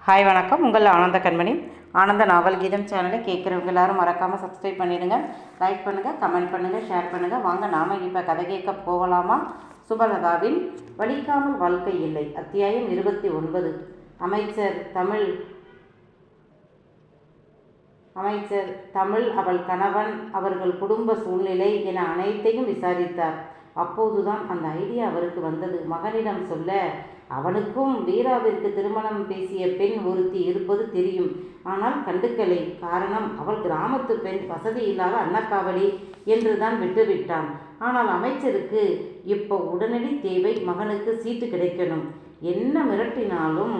Hi வணக்கம். உங்கள் ஆனந்த கண்மணி. ஆனந்த நாவல் கீதம் சேனலை கேட்குறவங்க எல்லாரும் மறக்காமல் சப்ஸ்கிரைப் பண்ணிடுங்க, லைக் பண்ணுங்கள், கமெண்ட் பண்ணுங்கள், ஷேர் பண்ணுங்கள். வாங்க நாம் இப்போ கதை கேட்க போகலாமா? சுபலதாவின் வலிக்காமல் வாழ்க்கை இல்லை, அத்தியாயம் 29. அமைச்சர் தமிழ் அவள் கணவன், அவர்கள் குடும்ப சூழ்நிலை என அனைத்தையும் விசாரித்தார். அப்போதுதான் அந்த ஐடியா அவருக்கு வந்தது. மகனிடம் சொல்ல, அவனுக்கும் வீராவிற்கு திருமணம் பேசிய பெண் ஒருத்தி இருப்பது தெரியும். ஆனால் கண்டுக்கலை. காரணம், அவள் கிராமத்து பெண், வசதி இல்லாத அன்னக்காவடி என்றுதான் விட்டுவிட்டான். ஆனால் அமைச்சருக்கு இப்போ உடனடி தேவை, மகனுக்கு சீட்டு கிடைக்கணும். என்ன மிரட்டினாலும்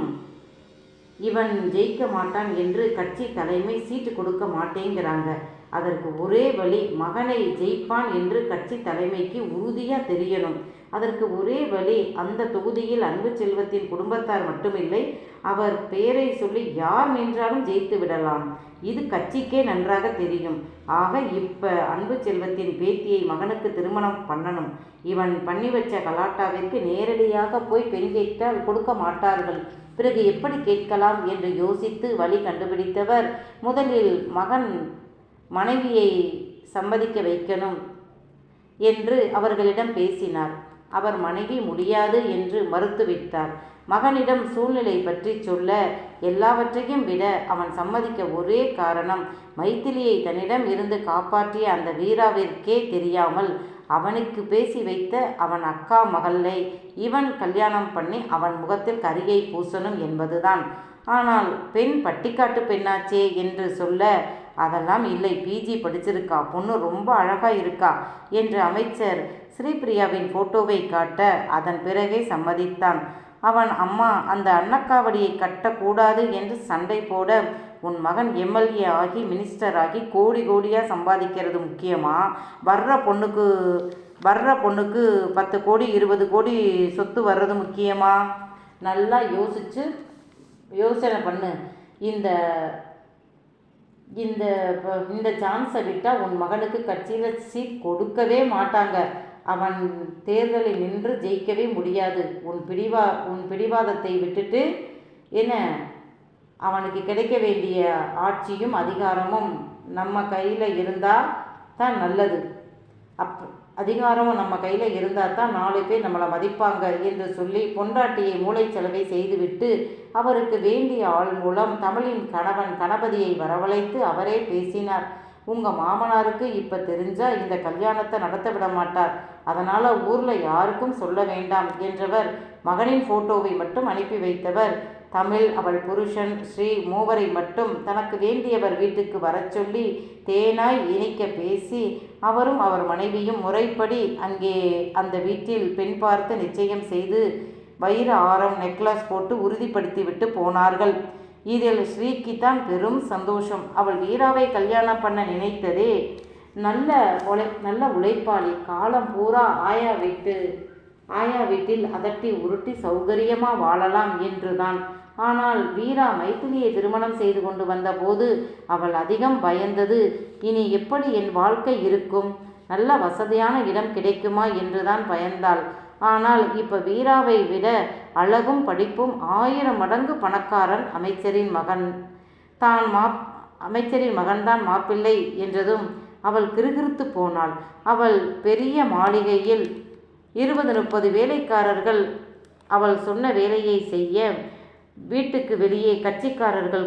இவன் ஜெயிக்க மாட்டான் என்று கட்சி தலைமை சீட்டு கொடுக்க மாட்டேங்கிறாங்க. அதற்கு ஒரே வழி, மகனை ஜெயிப்பான் என்று கட்சி தலைமைக்கு உறுதியாக தெரியணும். அதற்கு ஒரே வழி, அந்த தொகுதியில் அன்பு செல்வத்தின் குடும்பத்தார் மட்டுமில்லை, அவர் பெயரை சொல்லி யார் நின்றாலும் ஜெயித்து விடலாம். இது கட்சிக்கே நன்றாக தெரியும். ஆக இப்ப அன்பு செல்வத்தின் பேத்தியை மகனுக்கு திருமணம் பண்ணணும். இவன் பண்ணி வச்ச கலாட்டாவிற்கு நேரடியாக போய் பெண் கேட்டால் கொடுக்க மாட்டார்கள். பிறகு எப்படி கேட்கலாம் என்று யோசித்து வழி கண்டுபிடித்தவர், முதலில் மகன் மனைவியை சம்மதிக்க வைக்கணும் என்று அவர்களிடம் பேசினார். அவர் மனைவி முடியாது என்று மறுத்துவிட்டார். மகனிடம் சூழ்நிலை பற்றி சொல்ல, எல்லாவற்றையும் விட அவன் சம்மதிக்க ஒரே காரணம், மைத்திலியை தன்னிடம் இருந்து காப்பாற்றிய அந்த வீராவிற்கே தெரியாமல் அவனுக்கு பேசி வைத்த அவன் அக்கா மகளை இவன் கல்யாணம் பண்ணி அவன் முகத்தில் கரியை பூசணும் என்பதுதான். ஆனால் பெண் பட்டிக்காட்டு பெண்ணாச்சே என்று சொல்ல, அதெல்லாம் இல்லை, பிஜி படிச்சிருக்கா, பொண்ணு ரொம்ப அழகா இருக்கா என்று அமைச்சர் ஸ்ரீபிரியாவின் போட்டோவை காட்ட அதன் பிறகே சம்மதித்தான். அவன் அம்மா அந்த அன்னக்காவடியை கட்டக்கூடாது என்று சண்டை போட, உன் மகன் எம்எல்ஏ ஆகி மினிஸ்டர் ஆகி கோடி கோடியாக சம்பாதிக்கிறது முக்கியமா? வர்ற பொண்ணுக்கு 10 கோடி 20 கோடி சொத்து வர்றது முக்கியமா? நல்லா யோசனை பண்ணு. இந்த இந்த இந்த சான்ஸை விட்டால் உன் மகனுக்கு கட்சியில் சீட் கொடுக்கவே மாட்டாங்க. அவன் தேர்தலில் நின்று ஜெயிக்கவே முடியாது. உன் பிடிவாதத்தை விட்டுட்டு என்ன, அவனுக்கு கிடைக்க வேண்டிய ஆட்சியும் அதிகாரமும் நம்ம கையில் இருந்தால் தான் நல்லது. அதிகாரமும் நம்ம கையில் இருந்தால் தான் 4 பேர் நம்மளை மதிப்பாங்க என்று சொல்லி பொண்டாட்டியை மூளைச்சலவை செய்துவிட்டு அவருக்கு வேண்டிய ஆள் மூலம் தமிழின் கணவன் கணபதியை வரவழைத்து அவரே பேசினார். உங்கள் மாமனாருக்கு இப்போ தெரிஞ்சால் இந்த கல்யாணத்தை நடத்த விட மாட்டார். அதனால் ஊரில் யாருக்கும் சொல்ல வேண்டாம் என்றவர் மகனின் ஃபோட்டோவை மட்டும் அனுப்பி வைத்தவர். தமிழ், அவள் புருஷன் ஸ்ரீ மூவரை மட்டும் தனக்கு வேண்டியவர் வீட்டுக்கு வரச் சொல்லி தேனாய் இணைக்க பேசி, அவரும் அவர் மனைவியும் முறைப்படி அங்கே அந்த வீட்டில் பெண் பார்த்து நிச்சயம் செய்து வைர ஆரம் நெக்லஸ் போட்டு உறுதிப்படுத்திவிட்டு போனார்கள். இதில் ஸ்ரீக்கு தான் பெரும் சந்தோஷம். அவள் வீராவை கல்யாணம் பண்ண நினைத்ததே நல்ல உழைப்பாளி, காலம் பூரா ஆயா வீட்டில் அதட்டி உருட்டி சௌகரியமாக வாழலாம் என்றுதான். ஆனால் வீரா மைத்திலியை திருமணம் செய்து கொண்டு வந்தபோது அவள் அதிகம் பயந்தது, இனி எப்படி என் வாழ்க்கை இருக்கும், நல்ல வசதியான இடம் கிடைக்குமா என்றுதான் பயந்தாள். ஆனால் இப்போ வீராவை விட அழகும் படிப்பும் 1000 மடங்கு பணக்காரன் அமைச்சரின் மகன்தான் மாப்பிள்ளை என்றதும் அவள் கிறுகிறுத்து போனாள். அவள் பெரிய மாளிகையில் 20-30 வேலைக்காரர்கள் அவள் சொன்ன வேலையை செய்ய, வீட்டுக்கு வெளியே கட்சிக்காரர்கள்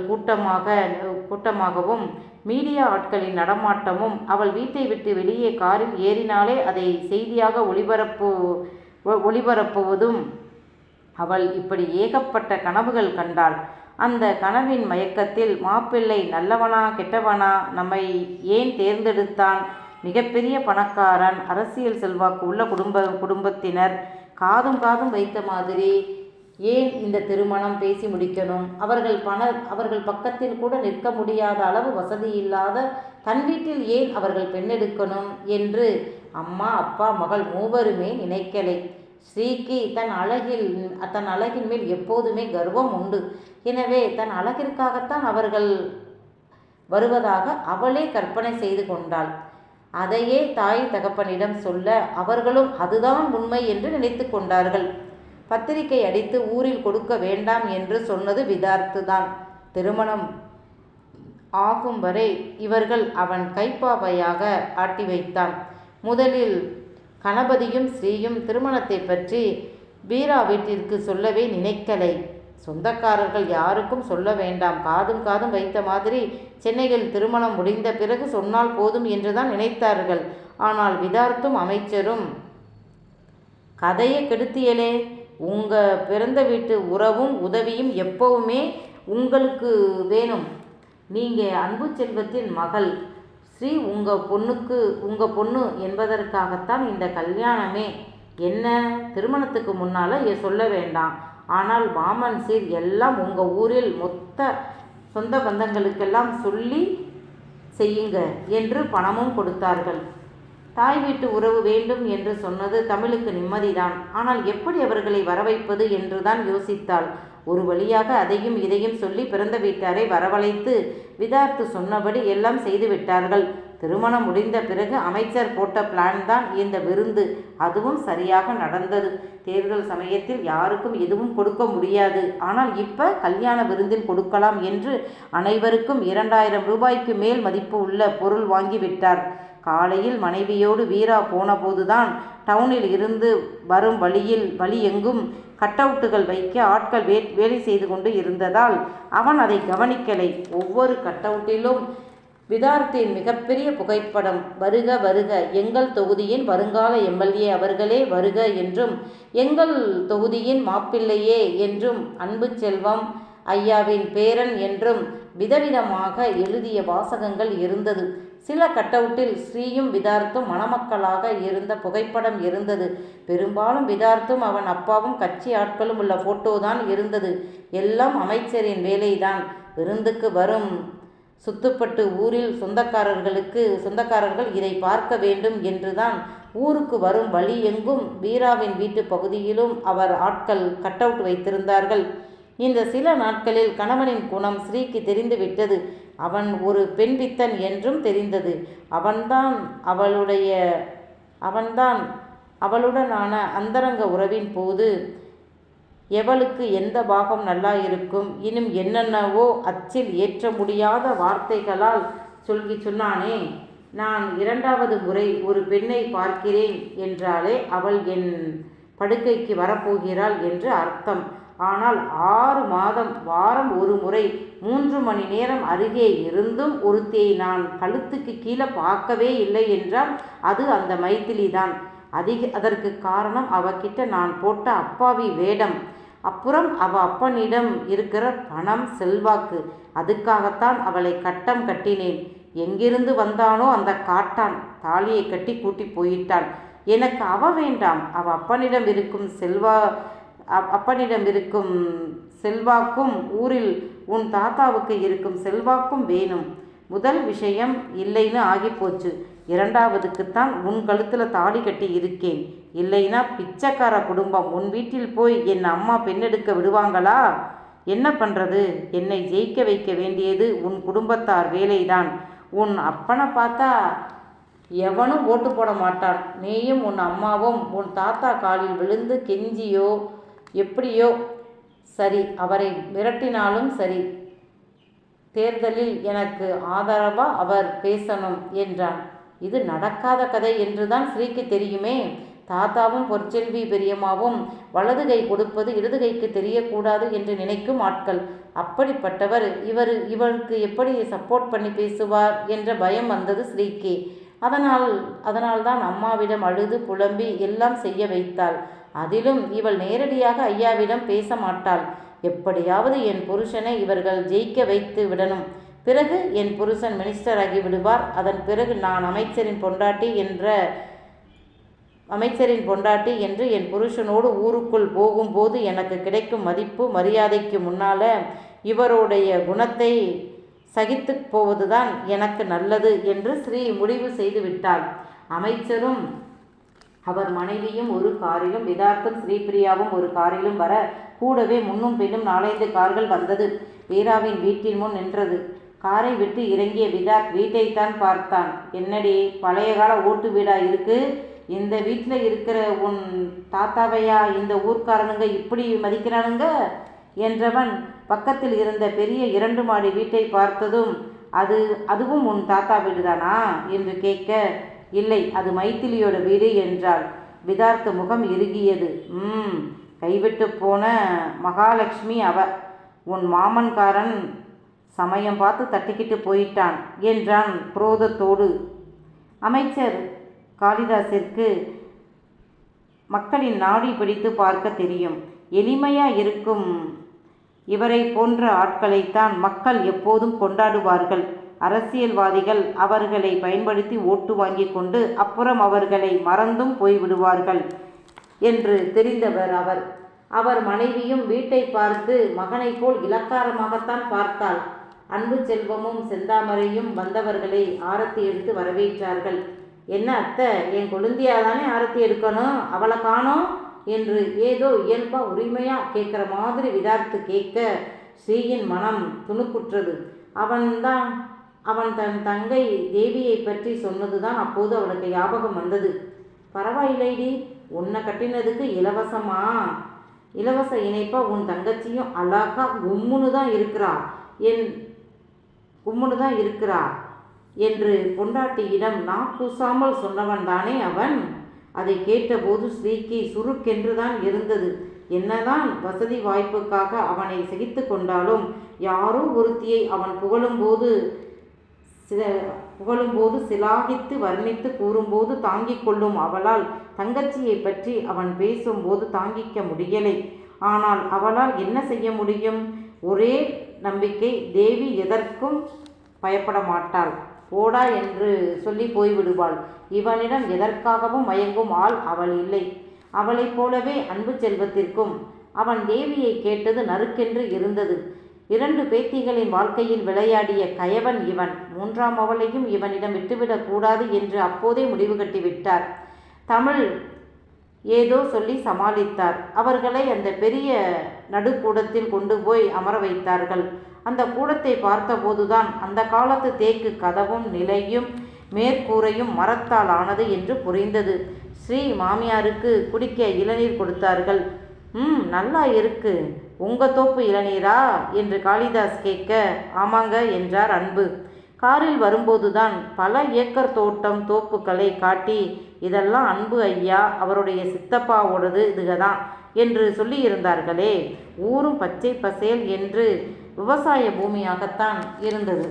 கூட்டமாகவும் மீடியா ஆட்களின் நடமாட்டமும், அவள் வீட்டை விட்டு வெளியே காரில் ஏறினாலே அதை செய்தியாக ஒளிபரப்புவதும், அவள் இப்படி ஏகப்பட்ட கனவுகள் கண்டாள். அந்த கனவின் மயக்கத்தில் மாப்பிள்ளை நல்லவனா கெட்டவனா, நம்மை ஏன் தேர்ந்தெடுத்தான், மிகப்பெரிய பணக்காரன், அரசியல் செல்வாக்கு உள்ள குடும்பத்தினர், காதும் வைத்த மாதிரி, ஏன் இந்த திருமணம் பேசி முடிக்கணும், அவர்கள் பக்கத்தில் கூட நிற்க முடியாத அளவு வசதி இல்லாத தன் வீட்டில் ஏன் அவர்கள் பெண்ணெடுக்கணும் என்று அம்மா அப்பா மகள் மூவருமே நினைக்கலை. ஸ்ரீக்கு தன் அழகின் மேல் எப்போதுமே கர்வம் உண்டு. எனவே தன் அழகிற்காகத்தான் அவர்கள் வருவதாக அவளே கற்பனை செய்து கொண்டாள். அதையே தாய் தகப்பனிடம் சொல்ல அவர்களும் அதுதான் உண்மை என்று நினைத்து கொண்டார்கள். பத்திரிகை அடித்து ஊரில் கொடுக்க வேண்டாம் என்று சொன்னது விதார்த்து தான். திருமணம் ஆகும் வரை இவர்கள் அவன் கைப்பாவையாக ஆட்டி வைத்தான். முதலில் கணபதியும் ஸ்ரீயும் திருமணத்தை பற்றி வீரா வீட்டிற்கு சொல்லவே நினைக்கலை. சொந்தக்காரர்கள் யாருக்கும் சொல்ல வேண்டாம், காதும் காதும் வைத்த மாதிரி சென்னையில் திருமணம் முடிந்த பிறகு சொன்னால் போதும் என்றுதான் நினைத்தார்கள். ஆனால் விதார்த்தும் அமைச்சரும், கதையை கெடுத்தியலே, உங்க பிறந்த வீட்டு உறவும் உதவியும் எப்பவுமே உங்களுக்கு வேணும். நீங்க அன்பு செல்வத்தின் மகள், ஸ்ரீ உங்க பொண்ணு என்பதற்காகத்தான் இந்த கல்யாணமே. என்ன திருமணத்துக்கு முன்னால் சொல்ல வேண்டாம், ஆனால் மாமன் சீர் எல்லாம் உங்கள் ஊரில் மொத்த சொந்த பந்தங்களுக்கெல்லாம் சொல்லி செய்யுங்க என்று பணமும் கொடுத்தார்கள். தாய் வீட்டு உறவு வேண்டும் என்று சொன்னது தமிழுக்கு நிம்மதிதான். ஆனால் எப்படி அவர்களை வரவைப்பது என்றுதான் யோசித்தாள். ஒரு வழியாக அதையும் இதையும் சொல்லி பிறந்த வீட்டாரை வரவழைத்து விதார்த்து சொன்னபடி எல்லாம் செய்து விட்டார்கள். திருமணம் முடிந்த பிறகு அமைச்சர் போட்ட பிளான் தான் இந்த விருந்து. அதுவும் சரியாக நடந்தது. தேர்தல் சமயத்தில் யாருக்கும் எதுவும் கொடுக்க முடியாது, ஆனால் இப்ப கல்யாண விருந்தில் கொடுக்கலாம் என்று அனைவருக்கும் 2000 ரூபாய்க்கு மேல் மதிப்பு உள்ள பொருள் வாங்கிவிட்டார். காலையில் மனைவியோடு வீரா போனபோதுதான் டவுனில் இருந்து வரும் வழி எங்கும் கட்டவுட்டுகள் வைக்க ஆட்கள் வேலை செய்து கொண்டு இருந்ததால் அவன் அதை கவனிக்கலை. ஒவ்வொரு கட்டவுட்டிலும் விதார்த்தின் மிகப்பெரிய புகைப்படம், வருக வருக எங்கள் தொகுதியின் வருங்கால எம்எல்ஏ அவர்களே வருக என்றும், எங்கள் தொகுதியின் மாப்பிள்ளையே என்றும், அன்பு செல்வம் ஐயாவின் பேரன் என்றும் விதவிதமாக எழுதிய வாசகங்கள் இருந்தது. சில கட்டவுட்டில் ஸ்ரீயும் விதார்த்தும் மணமக்களாக இருந்த புகைப்படம் இருந்தது. பெரும்பாலும் விதார்த்தும் அவன் அப்பாவும் கட்சி ஆட்களும் உள்ள போட்டோதான் இருந்தது. எல்லாம் அமைச்சரின் வேலைதான். விருந்துக்கு வரும் சுத்துப்பட்டு ஊரில் சொந்தக்காரர்கள் இதை பார்க்க வேண்டும் என்றுதான் ஊருக்கு வரும் வழி எங்கும் வீராவின் வீட்டு பகுதியிலும் அவர் ஆட்கள் கட்டவுட் வைத்திருந்தார்கள். இந்த சில நாட்களில் கணவனின் குணம் ஸ்ரீக்கு தெரிந்து விட்டது. அவன் ஒரு பெண் பித்தன் என்றும் தெரிந்தது. அவன்தான் அவளுடனான அந்தரங்க உறவின் போது எவளுக்கு எந்த பாகம் நல்லா இருக்கும், இன்னும் என்னென்னவோ அச்சில் ஏற்ற முடியாத வார்த்தைகளால் சொன்னானே. நான் 2வது முறை ஒரு பெண்ணை பார்க்கிறேன் என்றாலே அவள் என் படுக்கைக்கு வரப்போகிறாள் என்று அர்த்தம். ஆனால் 6 மாதம் வாரம் ஒரு முறை 3 மணி நேரம் அருகே இருந்தும் ஒருத்தியை நான் கழுத்துக்கு கீழே பார்க்கவே இல்லை என்றால் அது அந்த மைத்திலிதான். அதற்கு காரணம் அவகிட்ட நான் போட்ட அப்பாவி வேடம், அப்புறம் அப்பனிடம் இருக்கிற பணம் செல்வாக்கு. அதுக்காகத்தான் அவளை கட்டம் கட்டினேன். எங்கிருந்து வந்தானோ அந்த காட்டான் தாலியை கட்டி கூட்டி போயிட்டான். எனக்கு அவ வேண்டாம். அப்பனிடம் இருக்கும் செல்வாக்கும் ஊரில் உன் தாத்தாவுக்கு இருக்கும் செல்வாக்கும் வேணும். முதல் விஷயம் இல்லைன்னு ஆகிப்போச்சு. 2வதுக்குத்தான் உன் கழுத்தில் தாலி கட்டி இருக்கேன். இல்லைன்னா பிச்சைக்கார குடும்பம் உன் வீட்டில் போய் என் அம்மா பெண்ணெடுக்க விடுவாங்களா? என்ன பண்ணுறது? என்னை ஜெயிக்க வைக்க வேண்டியது உன் குடும்பத்தார் வேலைதான். உன் அப்பனை பார்த்தா எவனும் ஓட்டு போட மாட்டான். நீயும் உன் அம்மாவும் உன் தாத்தா காலில் விழுந்து கெஞ்சியோ எப்படியோ சரி, அவரை மிரட்டினாலும் சரி, தேர்தலில் எனக்கு ஆதரவாக அவர் பேசணும் என்றான். இது நடக்காத கதை என்றுதான் ஸ்ரீக்கு தெரியுமே. தாத்தாவும் பொற்செல்வி பெரியம்மாவும் வலது கை கொடுப்பது இடது கைக்கு தெரியக்கூடாது என்று நினைக்கும் ஆட்கள். அப்படிப்பட்டவர் இவருக்கு எப்படி சப்போர்ட் பண்ணி பேசுவார் என்ற பயம் வந்தது ஸ்ரீக்கு. அதனால்தான் அம்மாவிடம் அழுது புலம்பி எல்லாம் செய்ய வைத்தாள். அதிலும் இவள் நேரடியாக ஐயாவிடம் பேச மாட்டாள். எப்படியாவது என் புருஷனை இவர்கள் ஜெயிக்க வைத்து விடணும். பிறகு என் புருஷன் மினிஸ்டர் ஆகி விடுவார். அதன் பிறகு நான் அமைச்சரின் பொண்டாட்டி என்று என் புருஷனோடு ஊருக்குள் போகும்போது எனக்கு கிடைக்கும் மதிப்பு மரியாதைக்கு முன்னால இவருடைய குணத்தை சகித்து போவதுதான் எனக்கு நல்லது என்று ஸ்ரீ முடிவு செய்து விட்டாள். அமைச்சரும் அவர் மனைவியும் ஒரு காரிலும், விதார்த்தும் ஸ்ரீபிரியாவும் ஒரு காரிலும் வர, கூடவே முன்னும் பின்னும் 4-5 கார்கள் வந்தது. வீராவின் வீட்டின் முன் நின்றது. காரை விட்டு இறங்கிய விதார்த் வீட்டைத்தான் பார்த்தான். என்னடி பழைய கால ஓட்டு வீடா இருக்கு இந்த வீட்டில் இருக்கிற உன் தாத்தாவையா இந்த ஊர்க்காரனுங்க இப்படி மதிக்கிறானுங்க என்றவன் பக்கத்தில் இருந்த பெரிய 2 மாடி வீட்டை பார்த்ததும், அதுவும் உன் தாத்தா வீடுதானா என்று கேட்க, இல்லை, அது மைத்திலியோட வீடு என்றாள். விதார்த்த முகம் இறுகியது. கைவிட்டு போன மகாலட்சுமி அவ. உன் மாமன்காரன் சமயம் பார்த்து தட்டிக்கிட்டு போயிட்டான் என்றான் குரோதத்தோடு. அமைச்சர் காளிதாசிற்கு மக்களின் நாடி பிடித்து பார்க்க தெரியும். எளிமையா இருக்கும் இவரை போன்ற ஆட்களைத்தான் மக்கள் எப்போதும் கொண்டாடுவார்கள். அரசியல்வாதிகள் அவர்களை பயன்படுத்தி ஓட்டு வாங்கி கொண்டு அப்புறம் அவர்களை மறந்தும் போய்விடுவார்கள் என்று தெரிந்தவர் அவர். அவர் மனைவியும் வீட்டை பார்த்து மகனை போல் இலக்காரமாகத்தான் பார்த்தாள். அன்பு செல்வமும் செந்தாமரையும் வந்தவர்களை ஆரத்தி எடுத்து வரவேற்றார்கள். என்ன அத்தை, என் கொழுந்தியாதானே ஆரத்தி எடுக்கணும், அவளை காணோம் என்று ஏதோ இயல்பா உரிமையா கேட்குற மாதிரி விதார்த்து கேட்க ஸ்ரீயின் மனம் துணுக்குற்றது. அவன் தன் தங்கை தேவியை பற்றி சொன்னதுதான் அப்போது அவளுக்கு ஞாபகம் வந்தது. பரவாயில்லைடி, உன்னை கட்டினதுக்கு இலவச இணைப்பா உன் தங்கச்சியும் அழகா கும்முன்னு தான் இருக்கிறா என்று பொண்டாட்டியிடம் கூசாமல் சொன்னவன் தானே அவன். அதை கேட்டபோது ஸ்ரீக்கு சுருக்கென்றுதான் இருந்தது. என்னதான் வசதி வாய்ப்புக்காக அவனை சகித்து கொண்டாலும் யாரோ ஒருத்தியை அவன் புகழும்போது சிலாகித்து வர்ணித்து கூறும்போது தாங்கிக் கொள்ளும் அவளால் தங்கச்சியை பற்றி அவன் பேசும்போது தாங்கிக்க முடியலை. ஆனால் அவளால் என்ன செய்ய முடியும்? ஒரே நம்பிக்கை, தேவி எதற்கும் பயப்பட மாட்டாள், போடா என்று சொல்லி போய்விடுவாள். இவனிடம் எதற்காகவும் மயங்கும் ஆள் அவள் இல்லை. அவளைப் போலவே அன்பு செல்வத்திற்கும் அவன் தேவியை கேட்டது நறுக்கென்று இருந்தது. 2 பேத்திகளின் வாழ்க்கையில் விளையாடிய கயவன் இவன். 3ஆம் அவளையும் இவனிடம் விட்டுவிடக் கூடாது என்று அப்போதே முடிவு கட்டிவிட்டார். தமிழ் ஏதோ சொல்லி சமாளித்தார். அவர்களை அந்த பெரிய நடுக்கூடத்தில் கொண்டு போய் அமர வைத்தார்கள். அந்த கூடத்தை பார்த்தபோதுதான் அந்த காலத்து தேக்கு கதவும் நிலையும் மேற்கூரையும் மரத்தால் ஆனது என்று புரிந்தது. ஸ்ரீ மாமியாருக்கு குடிக்க இளநீர் கொடுத்தார்கள். நல்லா இருக்கு, உங்கள் தோப்பு இளநீரா என்று காளிதாஸ் கேட்க, ஆமாங்க என்றார் அன்பு. காரில் வரும்போதுதான் பல ஏக்கர் தோட்டம் தோப்புக்களை காட்டி, இதெல்லாம் அன்பு ஐயா அவருடைய சித்தப்பாவோடது இதுகதான் என்று சொல்லியிருந்தார்களே. ஊரும் பச்சை பசேல் என்று விவசாய பூமியாகத்தான் இருந்தது.